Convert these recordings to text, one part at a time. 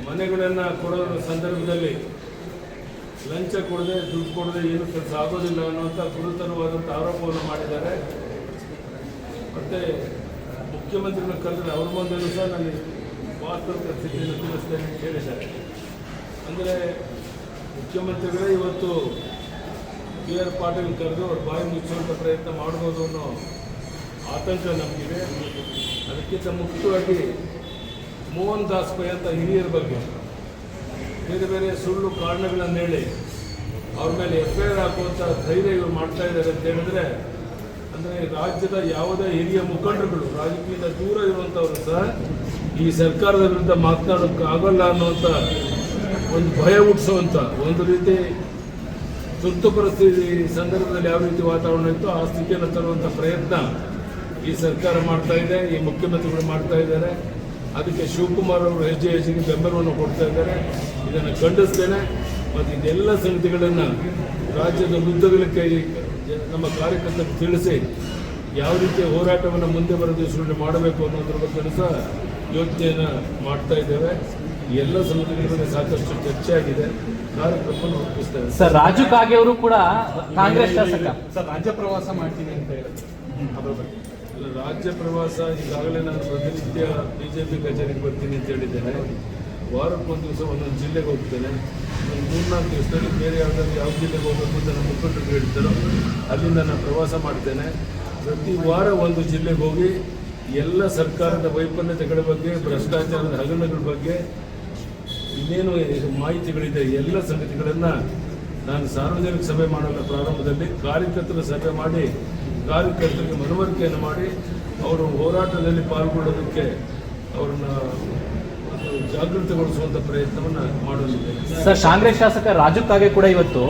ಮನೆಗಳನ್ನು ಕೊಡೋ ಸಂದರ್ಭದಲ್ಲಿ ಲಂಚ ಕೊಡದೆ ದುಡ್ಡು ಕೊಡದೆ ಏನು ಕೆಲಸ ಆಗೋದಿಲ್ಲ ಅನ್ನುವಂಥ ಗುರುತರವಾದಂಥ ಆರೋಪವನ್ನು ಮಾಡಿದ್ದಾರೆ. ಮತ್ತು ಮುಖ್ಯಮಂತ್ರಿಗಳ ಕರೆದ್ರೆ ಅವ್ರ ಮುಂದೆಯೂ ಸಹ ನನಗೆ ವಾಸ್ತವಿಕ ಸ್ಥಿತಿಯನ್ನು ತಿಳಿಸ್ತೇನೆ ಅಂತ ಹೇಳಿದ್ದಾರೆ. ಅಂದರೆ ಮುಖ್ಯಮಂತ್ರಿಗಳೇ ಇವತ್ತು ಬಿ ಆರ್ ಪಾಟೀಲ್ ಕರೆದು ಅವ್ರ ಬಾಯಿ ಮುಚ್ಚುವಂಥ ಪ್ರಯತ್ನ ಮಾಡ್ಬೋದು ಅನ್ನೋ ಆತಂಕ ನಮಗಿದೆ. ಅದಕ್ಕಿಂತ ಮುಖ್ಯವಾಗಿ ಮೋಹನ್ ದಾಸ್ ಪೈ ಅಂತ ಹಿರಿಯರ ಬಗ್ಗೆ ಬೇರೆ ಬೇರೆ ಸುಳ್ಳು ಕಾರಣಗಳನ್ನು ಹೇಳಿ ಅವ್ರ ಮೇಲೆ FIR ಹಾಕುವಂಥ ಧೈರ್ಯ ಇವರು ಮಾಡ್ತಾ ಇದ್ದಾರೆ ಅಂತ ಹೇಳಿದ್ರೆ, ಅಂದರೆ ರಾಜ್ಯದ ಯಾವುದೇ ಹಿರಿಯ ಮುಖಂಡರುಗಳು ರಾಜಕೀಯದಿಂದ ದೂರ ಇರುವಂಥವರು ಸಹ ಈ ಸರ್ಕಾರದ ವಿರುದ್ಧ ಮಾತನಾಡೋಕ್ಕೆ ಆಗೋಲ್ಲ ಅನ್ನುವಂಥ ಒಂದು ಭಯ ಹುಟ್ಟಿಸುವಂಥ ಒಂದು ರೀತಿ ತುರ್ತು ಪರಿಸ್ಥಿತಿ ಸಂದರ್ಭದಲ್ಲಿ ಯಾವ ರೀತಿ ವಾತಾವರಣ ಇತ್ತು ಆ ಸ್ಥಿತಿಯನ್ನು ತರುವಂಥ ಪ್ರಯತ್ನ ಈ ಸರ್ಕಾರ ಮಾಡ್ತಾ ಇದೆ, ಈ ಮುಖ್ಯಮಂತ್ರಿಗಳು ಮಾಡ್ತಾ ಇದ್ದಾರೆ. ಅದಕ್ಕೆ ಶಿವಕುಮಾರ್ ಅವರು ಹೆಜ್ಜೆಗೆ ಬೆಂಬಲವನ್ನು ಕೊಡ್ತಾ ಇದ್ದಾರೆ. ಇದನ್ನು ಖಂಡಿಸ್ತೇನೆ. ಮತ್ತು ಇದೆಲ್ಲ ಸಂಗತಿಗಳನ್ನು ರಾಜ್ಯದ ಉದ್ದಗಲಕ್ಕೆ ನಮ್ಮ ಕಾರ್ಯಕರ್ತರು ತಿಳಿಸಿ ಯಾವ ರೀತಿಯ ಹೋರಾಟವನ್ನು ಮುಂದೆ ಬರೋ ದಿವಸಗಳಲ್ಲಿ ಮಾಡಬೇಕು ಅನ್ನೋದ್ರ ಬಗ್ಗೆ ಸಹ ಯೋಚನೆಯನ್ನು ಮಾಡ್ತಾ ಇದ್ದೇವೆ. ಎಲ್ಲ ಸಂಗತಿಗಳ ಬಗ್ಗೆ ಸಾಕಷ್ಟು ಚರ್ಚೆ ಆಗಿದೆ. ಕಾರ್ಯಕ್ರಮವನ್ನು ರೂಪಿಸ್ತೇವೆ. ಸರ್, ರಾಜು ಕಾಗೆ ಅವರು ಕೂಡ ಕಾಂಗ್ರೆಸ್ ಶಾಸಕ ಸರ್ ರಾಜ್ಯ ಪ್ರವಾಸ ಮಾಡ್ತೀನಿ ಅಂತ ಹೇಳಿದ್ರು. ಅದ್ರ ಬಗ್ಗೆ ರಾಜ್ಯ ಪ್ರವಾಸ ಈಗಾಗಲೇ ನಾನು ಪ್ರತಿನಿತ್ಯ BJP ಕಚೇರಿಗೆ ಬರ್ತೀನಿ ಅಂತ ಹೇಳಿದ್ದೇನೆ. ವಾರಕ್ಕೊಂದು ದಿವಸ ಒಂದೊಂದು ಜಿಲ್ಲೆಗೆ ಹೋಗ್ತೇನೆ. ಒಂದು 3-4 ದಿವಸದಲ್ಲಿ ಬೇರೆ ಯಾವುದಾದ್ರು ಯಾವ ಜಿಲ್ಲೆಗೆ ಹೋಗಬೇಕು ಅಂತ ನಮ್ಮ ಮುಖಂಡರು ಹೇಳ್ತಾರೋ ಅಲ್ಲಿಂದ ನಾನು ಪ್ರವಾಸ ಮಾಡ್ತೇನೆ. ಪ್ರತಿ ವಾರ ಒಂದು ಜಿಲ್ಲೆಗೆ ಹೋಗಿ ಎಲ್ಲ ಸರ್ಕಾರದ ವೈಫಲ್ಯತೆಗಳ ಬಗ್ಗೆ, ಭ್ರಷ್ಟಾಚಾರದ ಹಗರಣಗಳ ಬಗ್ಗೆ ಇನ್ನೇನು ಮಾಹಿತಿಗಳಿದೆ ಎಲ್ಲ ಸಂಗತಿಗಳನ್ನು ನಾನು ಸಾರ್ವಜನಿಕ ಸಭೆ ಮಾಡಲ್ಲ. ಪ್ರಾರಂಭದಲ್ಲಿ ಕಾರ್ಯಕರ್ತರ ಸಭೆ ಮಾಡಿ ಕಾರ್ಯಕರ್ತರಿಗೆ ಮನವರಿಕೆಯನ್ನು ಮಾಡಿ ಅವರು ಹೋರಾಟದಲ್ಲಿ ಪಾಲ್ಗೊಳ್ಳೋದಕ್ಕೆ ಅವರನ್ನು ಜಾಗೃತಗೊಳಿಸುವಂಥ ಪ್ರಯತ್ನವನ್ನು ಮಾಡಲಿದೆ. ಸರ್, ಕಾಂಗ್ರೆಸ್ ಶಾಸಕ ರಾಜು ಕಾಗೆ ಕೂಡ ಇವತ್ತು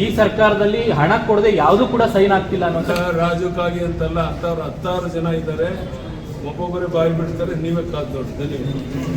ಈ ಸರ್ಕಾರದಲ್ಲಿ ಹಣ ಕೊಡದೆ ಯಾವುದೂ ಕೂಡ ಸೈನ್ ಆಗ್ತಿಲ್ಲ ಅನ್ನೋ ರಾಜು ಕಾಗೆ ಅಂತಲ್ಲ, 10 ಜನ ಇದ್ದಾರೆ. ಒಬ್ಬೊಬ್ಬರೇ ಬಾಯಿ ಬಿಡ್ತಾರೆ. ನೀವೇ ಕಾದು ನೋಡಿ. ಧನ್ಯವಾದ.